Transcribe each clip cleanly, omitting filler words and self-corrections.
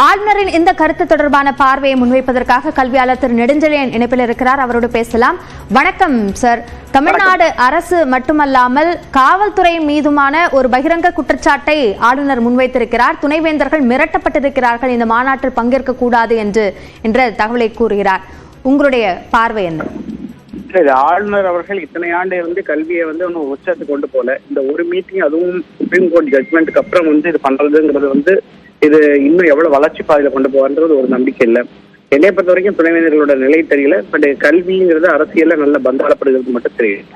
ஆளுநரின் இந்த கருத்து தொடர்பான பார்வையை முன்வைப்பதற்காக கல்வியாளர் திரு நெடுஞ்செழியன் இணைப்பில் இருக்கிறார். அவரோடு பேசலாம். வணக்கம் சார். தமிழ்நாடு அரசு மட்டுமல்லாமல் காவல்துறை மீதுமான ஒரு பகிரங்க குற்றச்சாட்டை ஆளுநர் முன்வைத்திருக்கிறார். துணைவேந்தர்கள் மிரட்டப்பட்டிருக்கிறார்கள், இந்த மாநாட்டில் பங்கேற்க கூடாது என்ற தகவலை கூறுகிறார். உங்களுடைய பார்வை என்ன? ஆளுநர் அவர்கள் இத்தனை ஆண்டு கல்வியை ஒன்னும் உச்சத்துக்கு கொண்டு போல. இந்த ஒரு மீட்டிங், அதுவும் சுப்ரீம் கோர்ட் ஜட்மெண்ட்டுக்கு அப்புறம் இது பண்றதுங்கிறது இது இன்னும் எவ்வளவு வளர்ச்சி பாதையில கொண்டு போவான்றது ஒரு நம்பிக்கை இல்லை. என்னை பொறுத்த வரைக்கும் துணைவேந்தர்களோட நிலை தெரியல. பட் கல்விங்கிறது அரசியல்ல நல்ல பந்தாடப்படுகிறது மட்டும் தெரியும்.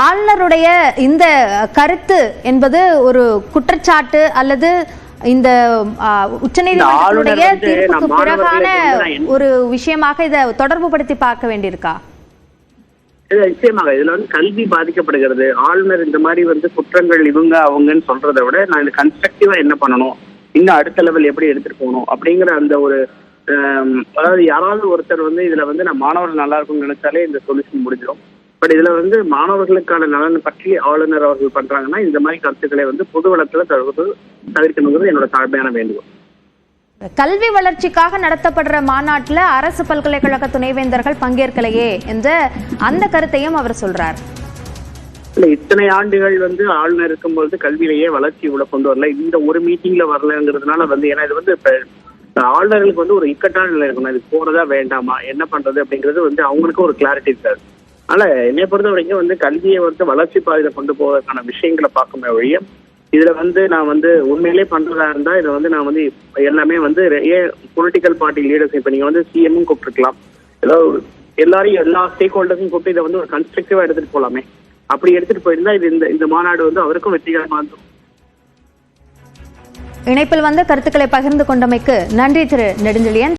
ஆளுநருடைய இந்த கருத்து என்பது ஒரு குற்றச்சாட்டு அல்லது இந்த உச்சநீதிமன்றத்துடைய தீர்ப்புக்கு பிறகான ஒரு விஷயமாக இதை தொடர்பு படுத்தி பார்க்க வேண்டியிருக்கா? நிச்சயமாக இதுல கல்வி பாதிக்கப்படுகிறது. ஆளுநர் இந்த மாதிரி குற்றங்கள் இவங்க அவங்கன்னு சொல்றதை விட நான் இது கன்ஸ்ட்ரக்டிவா என்ன பண்ணணும், இன்னும் அடுத்த லெவல் எப்படி எடுத்துட்டு போகணும் அப்படிங்கிற அந்த ஒரு அதாவது யாராவது ஒருத்தர் இதுல நான் மாணவர்கள் நல்லா இருக்கும்னு நினைச்சாலே இந்த சொல்யூஷன் முடிஞ்சிடும். பட் இதுல மாணவர்களுக்கான நலன் பற்றி ஆளுநர் அவர்கள் பண்றாங்கன்னா இந்த மாதிரி கருத்துக்களை பொது வளத்துல தவிர்க்கணுங்கிறது என்னோட தாழ்மையான வேண்டுகோள். கல்வி வளர்ச்சிக்காக நடத்தப்படுற மாநாட்டில் அரசு பல்கலைக்கழக துணைவேந்தர்கள் பங்கேற்கலையே என்ற அந்த கருத்தையும் அவர் சொல்றார். இல்ல, இத்தனை ஆண்டுகள் ஆளுநர் இருக்கும்போது கல்வியிலேயே வளர்ச்சி உள்ள கொண்டு வரல. இந்த ஒரு மீட்டிங்ல வரலங்கிறதுனால ஏன்னா இது இப்ப ஆளுநர்களுக்கு ஒரு இக்கட்டான நிலை இருக்கணும். இது போறதா வேண்டாமா, என்ன பண்றது அப்படிங்கிறது அவங்களுக்கு ஒரு கிளாரிட்டி இருக்காது. அதனால என்னை பொறுத்த வரைக்கும் கல்வியை வளர்ச்சி பாதையில கொண்டு போவதற்கான விஷயங்களை பார்க்குமே ஒழிய இதுல நான் உண்மையிலே பண்றதா இருந்தா இதை நான் எல்லாமே ஏன் பொலிட்டிக்கல் பார்ட்டி லீடர்ஸ், இப்ப நீங்க சிஎம்மும் கூப்பிட்டுருக்கலாம், ஏதாவது எல்லாரையும் எல்லா ஸ்டேக் ஹோல்டர்ஸையும் கூப்பிட்டு இதை ஒரு கன்ஸ்ட்ரக்டிவா எடுத்துட்டு போலாமே. அப்படி எடுத்துட்டு போயிருந்தா இது இந்த மாநாடு அவருக்கும் வெற்றிகரமா இருக்கும். இணைப்பில் கருத்துக்களை பகிர்ந்து கொண்டமைக்கு நன்றி திரு நெடுஞ்செழியன்.